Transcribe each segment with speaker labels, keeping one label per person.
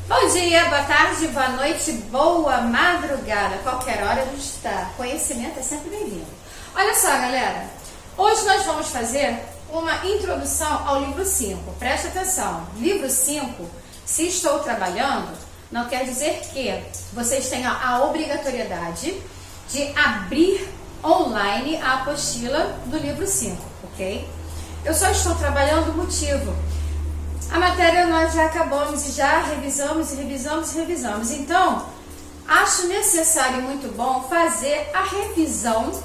Speaker 1: Bom dia, boa tarde, boa noite, boa madrugada, qualquer hora a gente está. Conhecimento é sempre bem-vindo. Olha só, galera, hoje nós vamos fazer uma introdução ao livro 5. Presta atenção, livro 5, se estou trabalhando, não quer dizer que vocês tenham a obrigatoriedade de abrir online a apostila do livro 5, ok? Eu só estou trabalhando o motivo. A matéria nós já acabamos e já revisamos. Então, acho necessário e muito bom fazer a revisão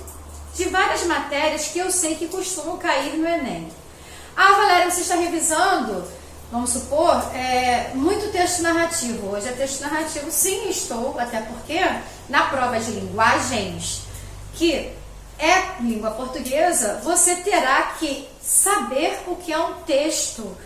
Speaker 1: de várias matérias que eu sei que costumam cair no Enem. Ah, Valéria, você está revisando, vamos supor, muito texto narrativo. Hoje é texto narrativo. Sim, estou, até porque na prova de linguagens, que é língua portuguesa, você terá que saber o que é um texto,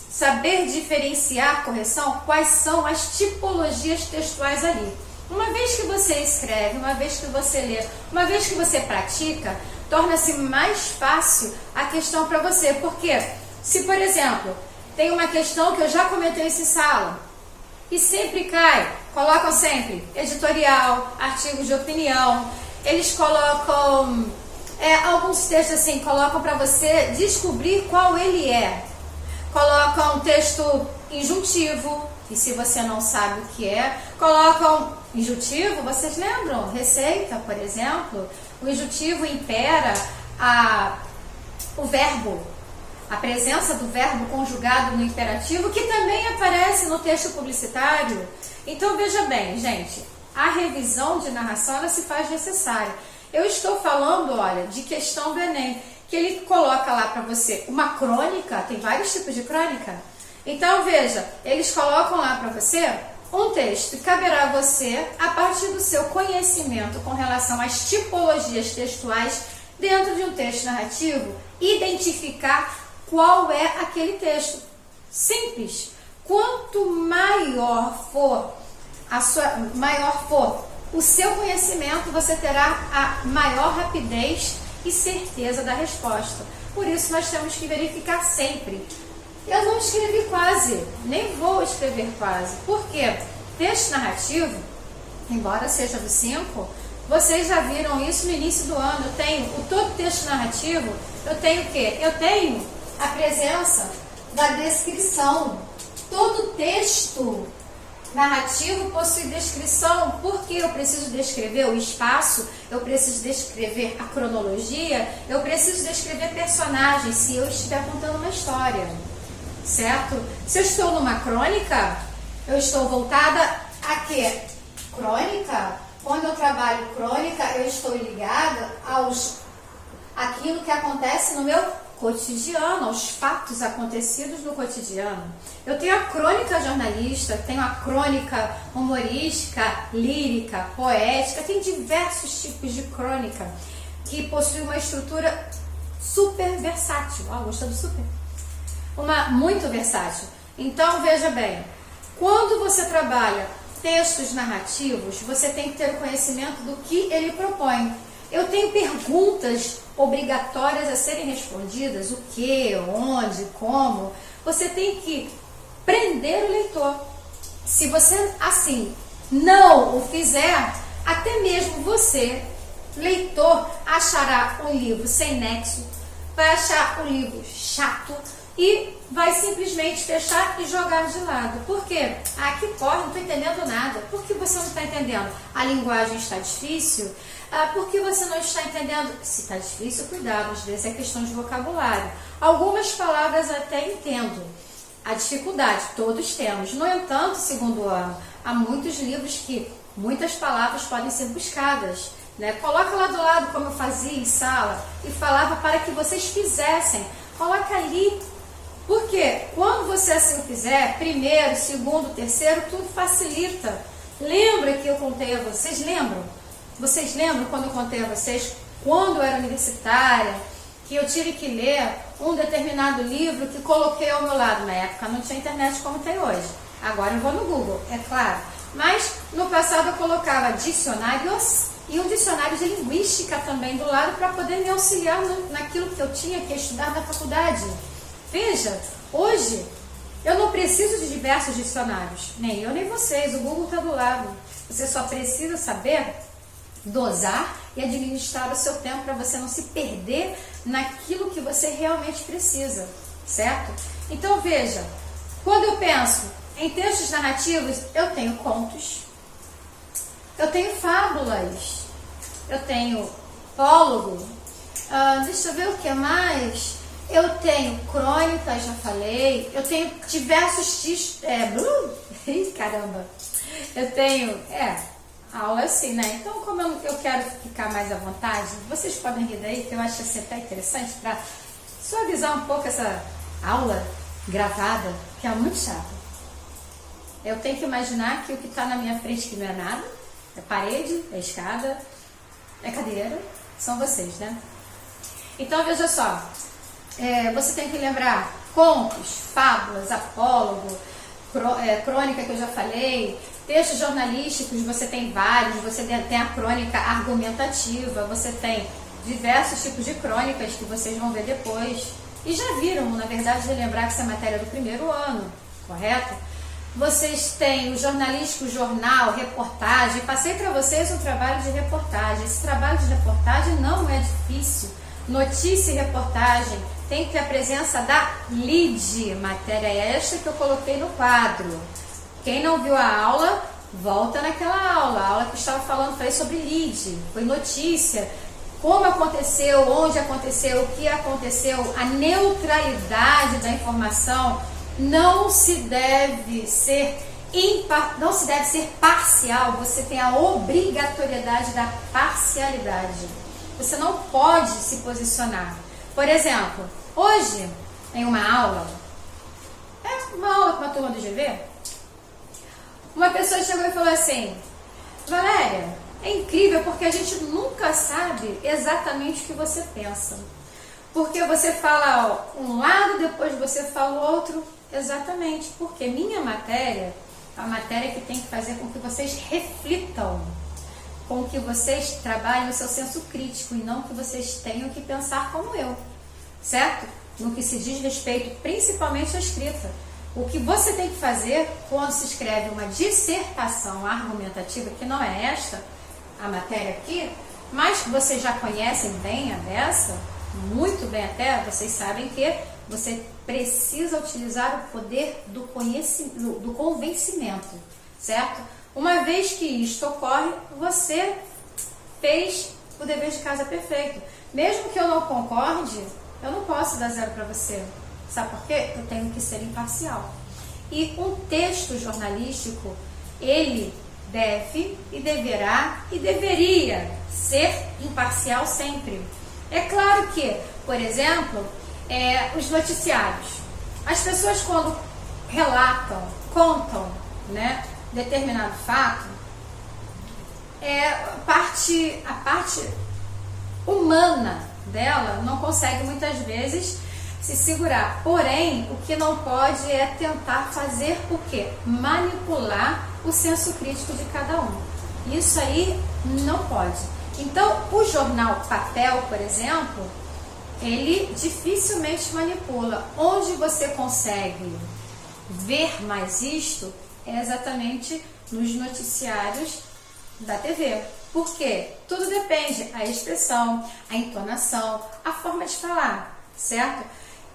Speaker 1: saber diferenciar, correção, quais são as tipologias textuais ali. Uma vez que você escreve, uma vez que você lê, uma vez que você pratica, torna-se mais fácil a questão para você. Porque se, por exemplo, tem uma questão que eu já comentei em sala e sempre cai, colocam sempre editorial, artigos de opinião, eles colocam alguns textos assim, colocam para você descobrir qual ele é. Colocam texto injuntivo, e se você não sabe o que é, colocam injuntivo, vocês lembram? Receita, por exemplo, o injuntivo impera o verbo, a presença do verbo conjugado no imperativo, que também aparece no texto publicitário. Então veja bem, gente, a revisão de narração ela se faz necessária. Eu estou falando, olha, de questão do Enem, que ele coloca lá para você uma crônica, tem vários tipos de crônica. Então veja, eles colocam lá para você um texto e caberá a você, a partir do seu conhecimento com relação às tipologias textuais dentro de um texto narrativo, identificar qual é aquele texto. Simples. Quanto maior for o seu conhecimento, você terá a maior rapidez e certeza da resposta. Por isso nós temos que verificar sempre. Eu não escrevi quase, nem vou escrever quase. Por quê? Texto narrativo, embora seja do 5, vocês já viram isso no início do ano. Eu tenho todo texto narrativo, eu tenho o quê? Eu tenho a presença da descrição. Todo texto narrativo possui descrição, porque eu preciso descrever o espaço, eu preciso descrever a cronologia, eu preciso descrever personagens, se eu estiver contando uma história, certo? Se eu estou numa crônica, eu estou voltada a quê? Crônica? Quando eu trabalho crônica, eu estou ligada àquilo que acontece no meu cotidiano, aos fatos acontecidos no cotidiano. Eu tenho a crônica jornalista, tenho a crônica humorística, lírica, poética, tem diversos tipos de crônica que possuem uma estrutura super versátil. Gostou do super? Muito versátil. Então, veja bem, quando você trabalha textos narrativos, você tem que ter o conhecimento do que ele propõe. Eu tenho perguntas obrigatórias a serem respondidas, o que, onde, como. Você tem que prender o leitor. Se você, assim, não o fizer, até mesmo você, leitor, achará um livro sem nexo, vai achar um livro chato e vai simplesmente fechar e jogar de lado. Por quê? Que porra, não estou entendendo nada. Por que você não está entendendo? A linguagem está difícil? Por que você não está entendendo? Se está difícil, cuidado, às vezes é questão de vocabulário. Algumas palavras até entendo. A dificuldade, todos temos. No entanto, segundo ano, há muitos livros que muitas palavras podem ser buscadas. Coloca lá do lado, como eu fazia em sala, e falava para que vocês fizessem. Coloca ali. Porque quando você assim fizer, primeiro, segundo, terceiro, tudo facilita. Lembra que eu contei a vocês? Lembram? Vocês lembram quando eu contei a vocês, quando eu era universitária, que eu tive que ler um determinado livro que coloquei ao meu lado? Na época não tinha internet como tem hoje. Agora eu vou no Google, é claro. Mas no passado eu colocava dicionários e um dicionário de linguística também do lado para poder me auxiliar naquilo que eu tinha que estudar na faculdade. Veja, hoje eu não preciso de diversos dicionários, nem eu nem vocês, o Google está do lado. Você só precisa saber dosar e administrar o seu tempo para você não se perder naquilo que você realmente precisa, certo? Então veja, quando eu penso em textos narrativos, eu tenho contos, eu tenho fábulas, eu tenho prólogo, deixa eu ver o que mais, eu tenho crônicas, já falei, eu tenho diversos textos, caramba, eu tenho, aula assim, né? Então, como eu quero ficar mais à vontade, vocês podem rir daí, que eu acho assim até interessante para suavizar um pouco essa aula gravada, que é muito chata. Eu tenho que imaginar que o que está na minha frente que não é nada, é parede, é escada, é cadeira, são vocês, né? Então, veja só, você tem que lembrar contos, fábulas, apólogo, crônica que eu já falei, textos jornalísticos, você tem vários, você tem a crônica argumentativa, você tem diversos tipos de crônicas que vocês vão ver depois. E já viram, na verdade, relembrar que essa é matéria do primeiro ano, correto? Vocês têm o jornalístico, jornal, reportagem. Passei para vocês um trabalho de reportagem. Esse trabalho de reportagem não é difícil. Notícia e reportagem tem que ter a presença da LID, matéria esta que eu coloquei no quadro. Quem não viu a aula, volta naquela aula. A aula que eu estava falando foi sobre LID, foi notícia, como aconteceu, onde aconteceu, o que aconteceu, a neutralidade da informação não se deve ser parcial, você tem a obrigatoriedade da parcialidade. Você não pode se posicionar. Por exemplo, hoje, em uma aula com uma turma do GV, uma pessoa chegou e falou assim: Valéria, é incrível porque a gente nunca sabe exatamente o que você pensa. Porque você fala um lado, depois você fala o outro. Exatamente, porque minha matéria é a matéria que tem que fazer com que vocês reflitam, com que vocês trabalhem o seu senso crítico e não que vocês tenham que pensar como eu, certo? No que se diz respeito principalmente à escrita. O que você tem que fazer quando se escreve uma dissertação argumentativa, que não é esta, a matéria aqui, mas que vocês já conhecem bem a dessa, muito bem até, vocês sabem que você precisa utilizar o poder do convencimento, certo? Uma vez que isto ocorre, você fez o dever de casa perfeito. Mesmo que eu não concorde, eu não posso dar 0 para você. Sabe por quê? Eu tenho que ser imparcial. E um texto jornalístico, ele deve e deverá e deveria ser imparcial sempre. É claro que, por exemplo, os noticiários. As pessoas quando relatam, contam, né, determinado fato, a parte humana dela não consegue muitas vezes se segurar. Porém, o que não pode é tentar fazer o quê? Manipular o senso crítico de cada um. Isso aí não pode. Então, o jornal papel, por exemplo, ele dificilmente manipula. Onde você consegue ver mais isto é exatamente nos noticiários da TV. Por quê? Tudo depende, a expressão, a entonação, a forma de falar, certo?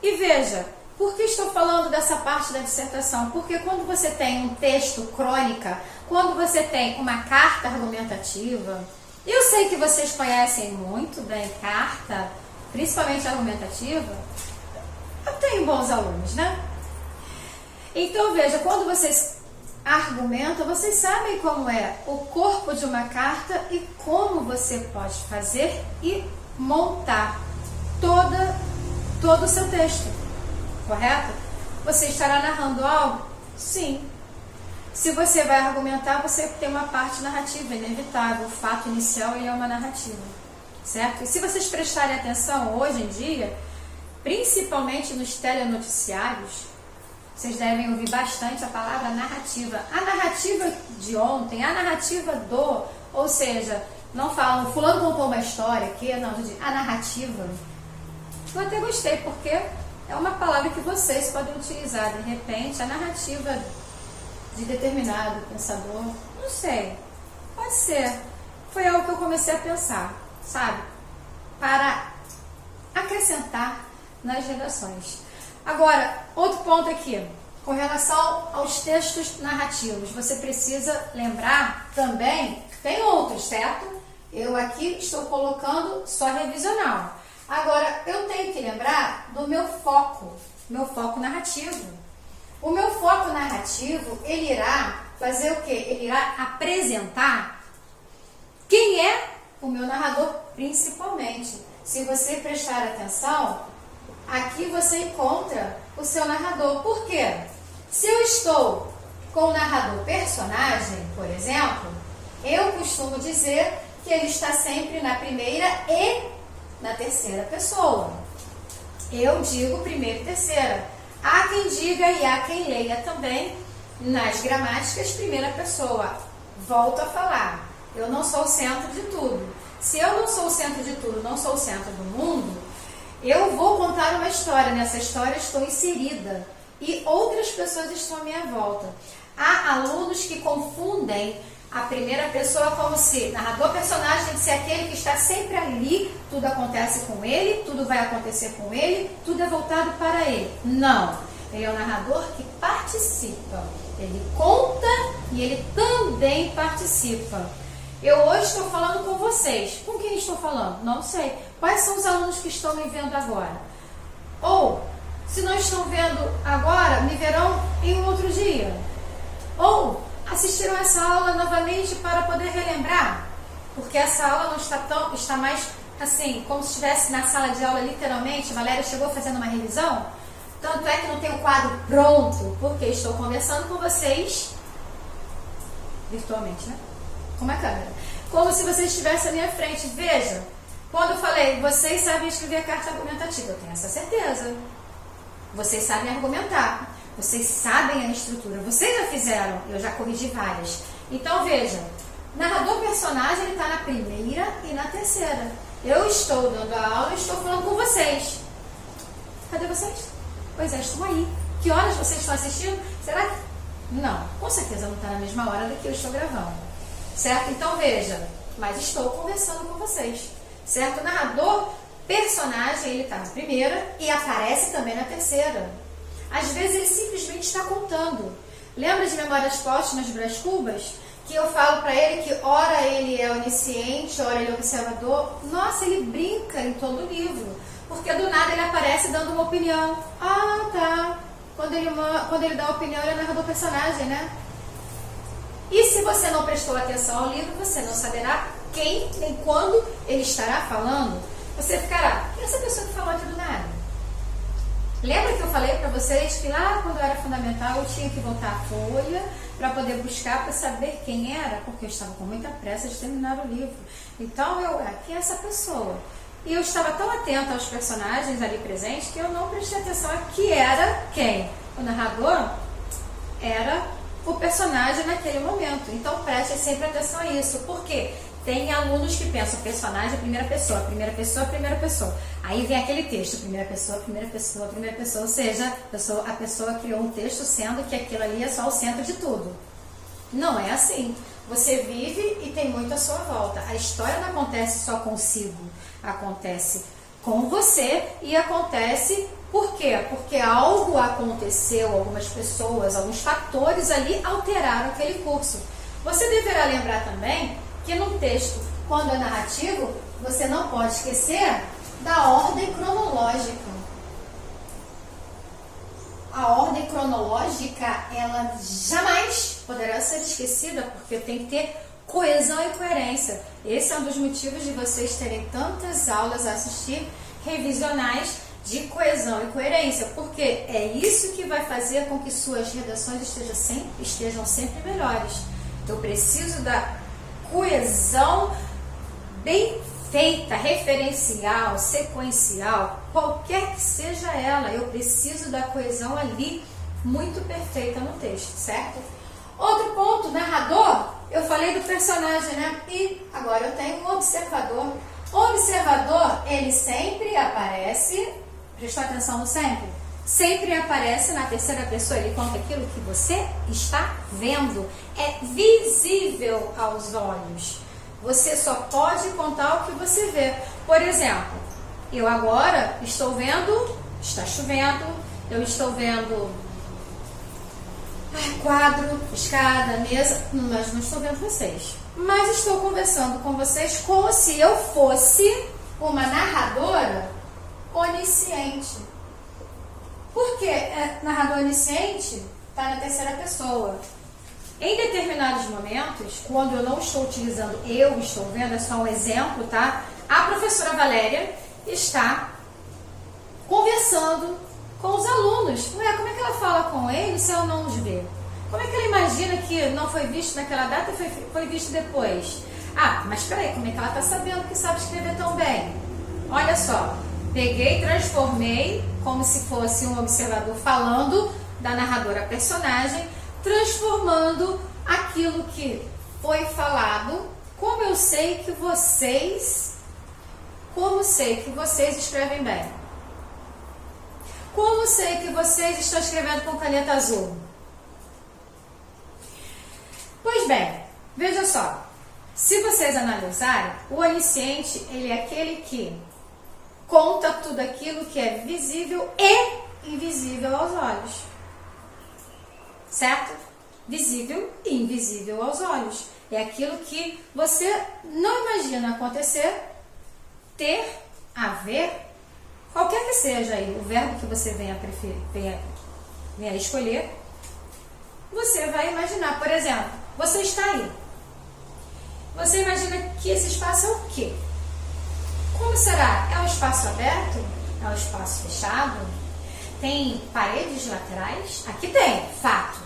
Speaker 1: E veja, por que estou falando dessa parte da dissertação? Porque quando você tem um texto crônica, quando você tem uma carta argumentativa, eu sei que vocês conhecem muito bem carta, principalmente argumentativa, eu tenho bons alunos, né? Então veja, quando vocês argumentam, vocês sabem como é o corpo de uma carta e como você pode fazer e montar todo o seu texto, correto? Você estará narrando algo? Sim. Se você vai argumentar, você tem uma parte narrativa, inevitável. O fato inicial ele é uma narrativa, certo? E se vocês prestarem atenção hoje em dia, principalmente nos telenoticiários, vocês devem ouvir bastante a palavra narrativa. A narrativa de ontem, a narrativa do, ou seja, não falam, fulano contou uma história aqui, não, a narrativa. Eu até gostei, porque é uma palavra que vocês podem utilizar. De repente, a narrativa de determinado pensador, não sei, pode ser. Foi algo que eu comecei a pensar, sabe? Para acrescentar nas redações. Agora, outro ponto aqui, com relação aos textos narrativos, você precisa lembrar também, tem outros, certo? Eu aqui estou colocando só revisional. Agora, eu tenho que lembrar do meu foco narrativo. O meu foco narrativo, ele irá fazer o quê? Ele irá apresentar quem é o meu narrador, principalmente. Se você prestar atenção, aqui você encontra o seu narrador. Por quê? Se eu estou com o narrador personagem, por exemplo, eu costumo dizer que ele está sempre na primeira e na terceira pessoa. Eu digo primeira e terceira. Há quem diga e há quem leia também nas gramáticas primeira pessoa. Volto a falar, eu não sou o centro de tudo. Se eu não sou o centro de tudo, não sou o centro do mundo, eu vou contar uma história. Nessa história estou inserida e outras pessoas estão à minha volta. Há alunos que confundem a primeira pessoa como se narrador personagem tem que ser aquele que está sempre ali, tudo acontece com ele, tudo vai acontecer com ele, tudo é voltado para ele. Não, ele é o narrador que participa, ele conta e ele também participa. Eu hoje estou falando com vocês. Com quem estou falando? Não sei. Quais são os alunos que estão me vendo agora? Ou, se não estão vendo agora, me verão em um outro dia. Ou, assistiram essa aula novamente para poder relembrar, porque essa aula não está mais assim, como se estivesse na sala de aula literalmente. Valéria chegou fazendo uma revisão, tanto é que não tem o quadro pronto, porque estou conversando com vocês virtualmente, né? Com uma câmera, como se vocês estivessem à minha frente. Veja, quando eu falei, vocês sabem escrever carta argumentativa, eu tenho essa certeza. Vocês sabem argumentar. Vocês sabem a estrutura, vocês já fizeram, eu já corrigi várias. Então veja, narrador-personagem ele está na primeira e na terceira. Eu estou dando a aula e estou falando com vocês. Cadê vocês? Pois é, estão aí. Que horas vocês estão assistindo? Será que... Não, com certeza não está na mesma hora do que eu estou gravando. Certo? Então veja, mas estou conversando com vocês. Certo? O narrador-personagem ele está na primeira e aparece também na terceira. Às vezes ele simplesmente está contando. Lembra de Memórias Póstumas de Brás Cubas? Que eu falo para ele que ora ele é onisciente, ora ele é observador. Nossa, ele brinca em todo o livro. Porque do nada ele aparece dando uma opinião. Ah, tá. Quando ele dá opinião, ele é narrador personagem, né? E se você não prestou atenção ao livro, você não saberá quem nem quando ele estará falando. Você ficará, quem é essa pessoa que falou aqui do nada? Lembra que eu falei para vocês que lá quando eu era fundamental eu tinha que voltar a folha para poder buscar, para saber quem era? Porque eu estava com muita pressa de terminar o livro. Então quem é essa pessoa? E eu estava tão atenta aos personagens ali presentes que eu não prestei atenção a que era quem. O narrador era o personagem naquele momento. Então preste sempre atenção a isso. Por quê? Tem alunos que pensam personagem primeira pessoa, primeira pessoa, primeira pessoa. Aí vem aquele texto, primeira pessoa, primeira pessoa, primeira pessoa. Ou seja, a pessoa criou um texto sendo que aquilo ali é só o centro de tudo. Não é assim. Você vive e tem muito à sua volta. A história não acontece só consigo. Acontece com você e acontece por quê? Porque algo aconteceu, algumas pessoas, alguns fatores ali alteraram aquele curso. Você deverá lembrar também que no texto, quando é narrativo, você não pode esquecer da ordem cronológica. A ordem cronológica, ela jamais poderá ser esquecida, porque tem que ter coesão e coerência. Esse é um dos motivos de vocês terem tantas aulas a assistir, revisionais de coesão e coerência, porque é isso que vai fazer com que suas redações estejam sempre melhores. Eu preciso da coesão bem feita, referencial, sequencial, qualquer que seja ela, eu preciso da coesão ali muito perfeita no texto, certo? Outro ponto, narrador, eu falei do personagem, né? E agora eu tenho um observador. O observador, ele sempre aparece, prestou atenção no sempre? sempre aparece na terceira pessoa, ele conta aquilo que você está vendo. É visível aos olhos. Você só pode contar o que você vê. Por exemplo, eu agora estou vendo, está chovendo, eu estou vendo quadro, escada, mesa, mas não estou vendo vocês. Mas estou conversando com vocês como se eu fosse uma narradora onisciente. Por que narrador onisciente está na terceira pessoa? Em determinados momentos, quando eu não estou utilizando eu estou vendo, é só um exemplo, tá? A professora Valéria está conversando com os alunos. Ué, como é que ela fala com eles se ela não os vê? Como é que ela imagina que não foi visto naquela data e foi visto depois? Ah, mas peraí, como é que ela está sabendo que sabe escrever tão bem? Olha só, peguei, transformei como se fosse um observador falando da narradora personagem, transformando aquilo que foi falado, como sei que vocês escrevem bem. Como sei que vocês estão escrevendo com caneta azul? Pois bem, veja só, se vocês analisarem, o onisciente, ele é aquele que conta tudo aquilo que é visível e invisível aos olhos. Certo? Visível e invisível aos olhos. É aquilo que você não imagina acontecer, ter, haver, qualquer que seja aí o verbo que você venha a escolher, você vai imaginar. Por exemplo, você está aí. Você imagina que esse espaço é o quê? Como será? É um espaço aberto? É um espaço fechado? Tem paredes laterais? Aqui tem, fato.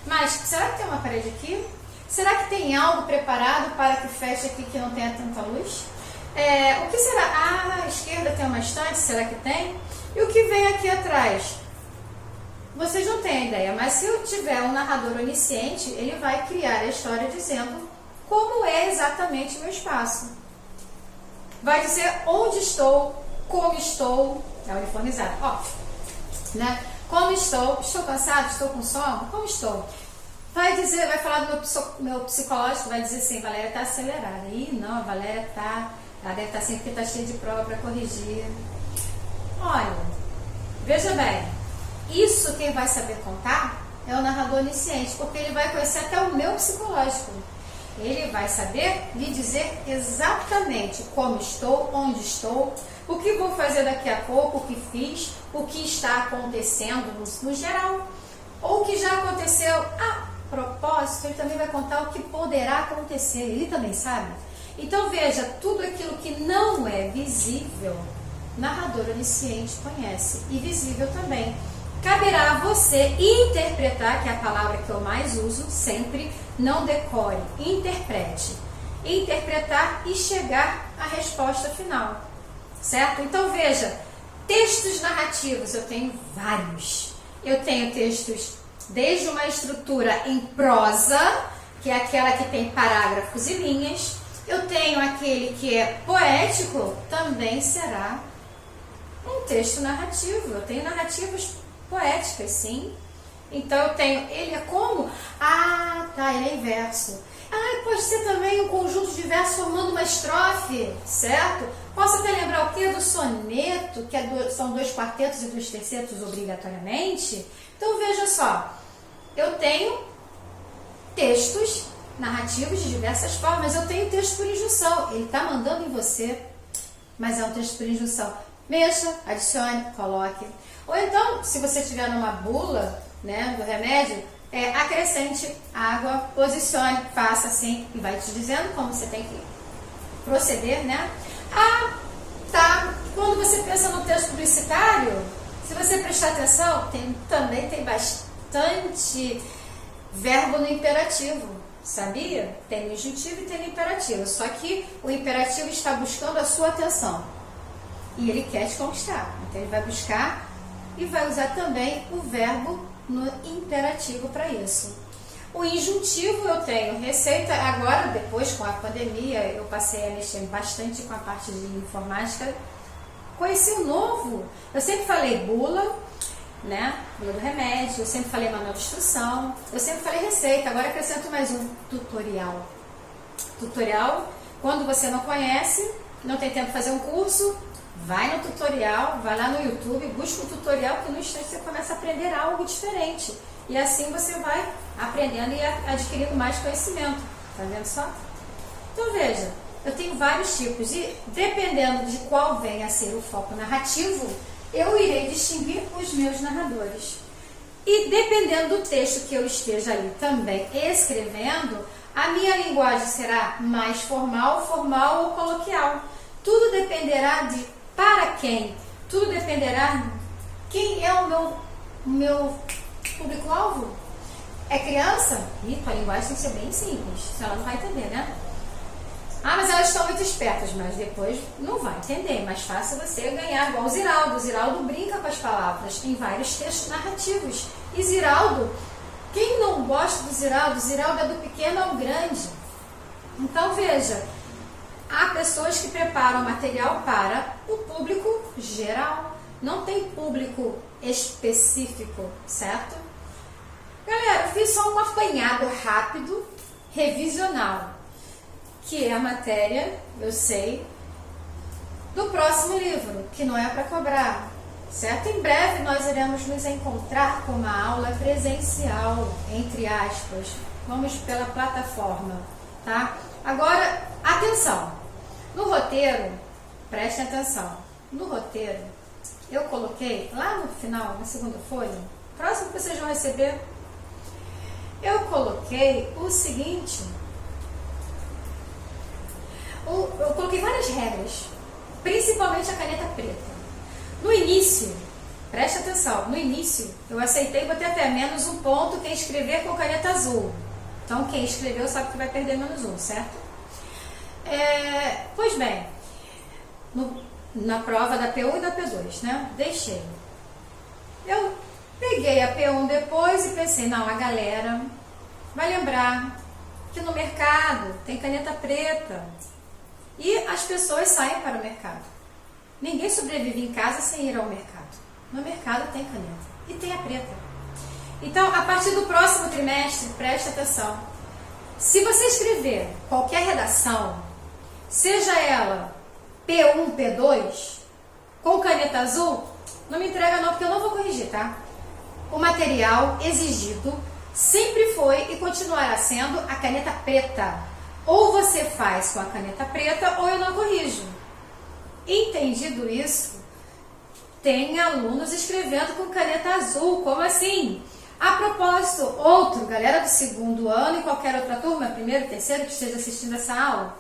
Speaker 1: Mas será que tem uma parede aqui? Será que tem algo preparado para que feche aqui que não tenha tanta luz? O que será? Ah, à esquerda tem uma estante, será que tem? E o que vem aqui atrás? Vocês não têm ideia, mas se eu tiver um narrador onisciente, ele vai criar a história dizendo como é exatamente o meu espaço. Vai dizer onde estou, como estou, é uniformizado, óbvio, né? Como estou cansado, estou com sono, como estou? Vai dizer, vai falar do meu psicológico, vai dizer assim, Valéria está acelerada. Ih, não, a Valéria ela deve estar assim porque está cheia de prova para corrigir. Olha, veja bem, isso quem vai saber contar é o narrador onisciente, porque ele vai conhecer até o meu psicológico. Ele vai saber lhe dizer exatamente como estou, onde estou, o que vou fazer daqui a pouco, o que fiz, o que está acontecendo no geral, ou o que já aconteceu. A propósito, ele também vai contar o que poderá acontecer, ele também sabe. Então veja, tudo aquilo que não é visível, narrador onisciente conhece, e visível também. Caberá a você interpretar, que é a palavra que eu mais uso sempre, não decore, interprete. Interpretar e chegar à resposta final, certo? Então veja, textos narrativos, eu tenho vários. Eu tenho textos desde uma estrutura em prosa, que é aquela que tem parágrafos e linhas. Eu tenho aquele que é poético, também será um texto narrativo. Eu tenho narrativas poéticas, sim. Então eu tenho, ele é como? Ah, tá, ele é em verso. Ah, pode ser também um conjunto de versos formando uma estrofe, certo? Posso até lembrar o que? Do soneto, que são 2 quartetos e 2 tercetos obrigatoriamente. Então veja só, eu tenho textos narrativos de diversas formas. Eu tenho texto por injunção, ele está mandando em você, mas é um texto por injunção. Mexa, adicione, coloque. Ou então, se você estiver numa bula, né, do remédio, acrescente água, posicione, faça assim, e vai te dizendo como você tem que proceder, né? Ah, tá. Quando você pensa no texto publicitário, se você prestar atenção, também tem bastante verbo no imperativo, sabia? Tem no injuntivo e tem no imperativo, só que o imperativo está buscando a sua atenção e ele quer te conquistar, então ele vai buscar e vai usar também o verbo no imperativo para isso. O injuntivo eu tenho receita, agora depois com a pandemia eu passei a mexer bastante com a parte de informática, conheci o novo, eu sempre falei bula, né? Bula do remédio, eu sempre falei manual de instrução, eu sempre falei receita, agora acrescento mais um, tutorial. Tutorial, quando você não conhece, não tem tempo de fazer um curso, vai no tutorial, vai lá no YouTube, busca um tutorial, que no instante você começa a aprender algo diferente. E assim você vai aprendendo e adquirindo mais conhecimento. Tá vendo só? Então veja, eu tenho vários tipos e dependendo de qual venha a ser o foco narrativo, eu irei distinguir os meus narradores. E dependendo do texto que eu esteja ali também escrevendo, a minha linguagem será mais formal, formal ou coloquial. Tudo dependerá de para quem. Tudo dependerá de quem é o meu público-alvo. É criança? Ih, tua linguagem tem que ser bem simples, senão ela não vai entender, né? Ah, mas elas estão muito espertas, mas depois não vai entender. É mais fácil você ganhar igual o Ziraldo. O Ziraldo brinca com as palavras em vários textos narrativos. E Ziraldo, quem não gosta do Ziraldo? Ziraldo é do pequeno ao grande. Então veja, há pessoas que preparam material para o público geral. Não tem público específico, certo? Galera, eu fiz só um apanhado rápido, revisional, que é a matéria, eu sei, do próximo livro, que não é para cobrar, certo? Em breve nós iremos nos encontrar com uma aula presencial, entre aspas, vamos pela plataforma, tá? Agora, atenção, no roteiro, prestem atenção, no roteiro, eu coloquei lá no final, na segunda folha, próximo que vocês vão receber, eu coloquei o seguinte, eu coloquei várias regras, principalmente a caneta preta. No início, preste atenção, no início eu aceitei e botei até menos um ponto quem escrever com caneta azul. Então quem escreveu sabe que vai perder menos um, certo? Pois bem, na prova da P1 e da P2, né? Deixei. Eu peguei a P1 depois e pensei, não, a galera vai lembrar que no mercado tem caneta preta e as pessoas saem para o mercado. Ninguém sobrevive em casa sem ir ao mercado. No mercado tem caneta e tem a preta. Então, a partir do próximo trimestre, preste atenção. Se você escrever qualquer redação, seja ela P1, P2, com caneta azul, não me entrega não, porque eu não vou corrigir, tá? O material exigido sempre foi e continuará sendo a caneta preta. Ou você faz com a caneta preta ou eu não corrijo. Entendido isso, tem alunos escrevendo com caneta azul. Como assim? A propósito, outro, galera do segundo ano e qualquer outra turma, primeiro, terceiro, que esteja assistindo essa aula,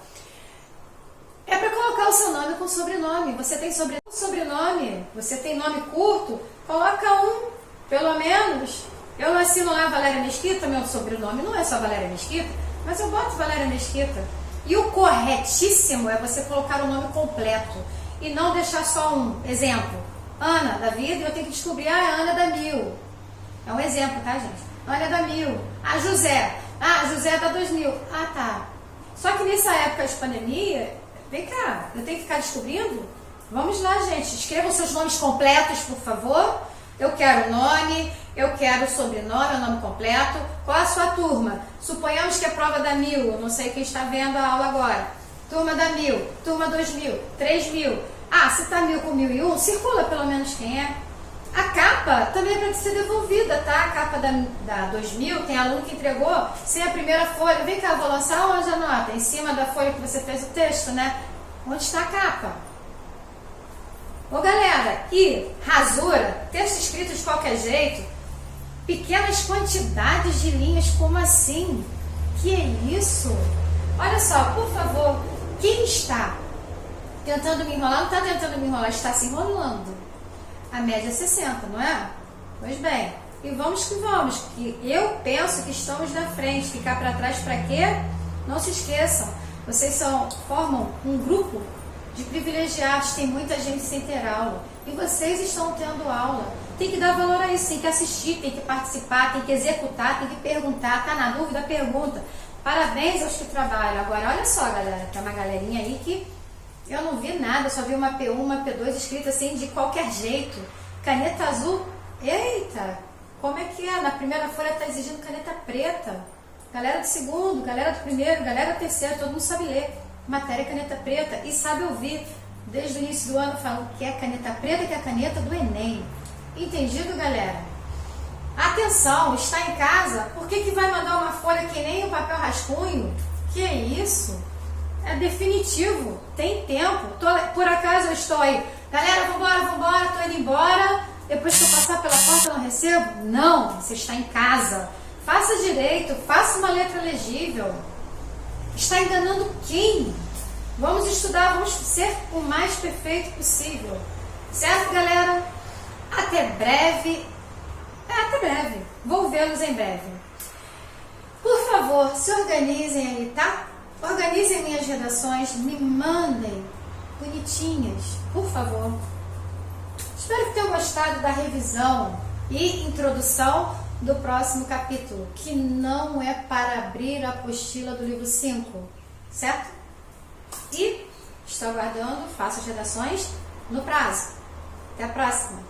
Speaker 1: é para colocar o seu nome com sobrenome. Você tem sobrenome, você tem nome curto, coloca um, pelo menos. Eu não assino lá Valéria Mesquita, meu sobrenome não é só Valéria Mesquita, mas eu boto Valéria Mesquita. E o corretíssimo é você colocar o nome completo e não deixar só um. Exemplo, Ana da vida, e eu tenho que descobrir, é Ana da Mil. É um exemplo, tá, gente? Ana da Mil. José. José da 2000. Tá. Só que nessa época de pandemia, vem cá, eu tenho que ficar descobrindo? Vamos lá, gente. Escrevam seus nomes completos, por favor. Eu quero o nome, eu quero o sobrenome, o nome completo. Qual a sua turma? Suponhamos que é prova da 1000, eu não sei quem está vendo a aula agora. Turma da 1000, turma 2000, 3000. Se está 1000 com 1001, circula pelo menos quem é. A capa também é para ser devolvida, tá? A capa da 2000, tem aluno que entregou sem a primeira folha. Vem cá, eu vou lançar onde a nota? Em cima da folha que você fez o texto, né? Onde está a capa? Ô galera, e rasura, texto escrito de qualquer jeito, pequenas quantidades de linhas, como assim? Que é isso? Olha só, por favor, quem está tentando me enrolar, não está tentando me enrolar, está se enrolando. A média é 60, não é? Pois bem, e vamos que vamos, que eu penso que estamos na frente, ficar para trás para quê? Não se esqueçam, vocês formam um grupo de privilegiados, tem muita gente sem ter aula, e vocês estão tendo aula. Tem que dar valor a isso, tem que assistir, tem que participar, tem que executar, tem que perguntar, tá na dúvida, pergunta. Parabéns aos que trabalham. Agora, olha só, galera, tem uma galerinha aí que eu não vi nada, só vi uma P1, uma P2 escrita assim de qualquer jeito. Caneta azul Eita, como é que é? Na primeira folha está exigindo caneta preta. Galera do segundo, galera do primeiro, galera do terceiro, todo mundo sabe ler. Matéria caneta preta e sabe ouvir. Desde o início do ano falam que é caneta preta, que é a caneta do Enem. Entendido, galera? Atenção, está em casa? Por que vai mandar uma folha que nem o papel rascunho? Que é isso? É definitivo, tem tempo. Por acaso eu estou aí, galera, vambora, tô indo embora. Depois que eu passar pela porta eu não recebo? Não, você está em casa. Faça direito, faça uma letra legível. Está enganando quem? Vamos estudar, vamos ser o mais perfeito possível. Certo, galera? Até breve. Até breve. Vou vê-los em breve. Por favor, se organizem aí, tá? Organizem minhas redações, me mandem bonitinhas, por favor. Espero que tenham gostado da revisão e introdução do próximo capítulo, que não é para abrir a apostila do livro 5, certo? E estou aguardando, faço as redações no prazo. Até a próxima!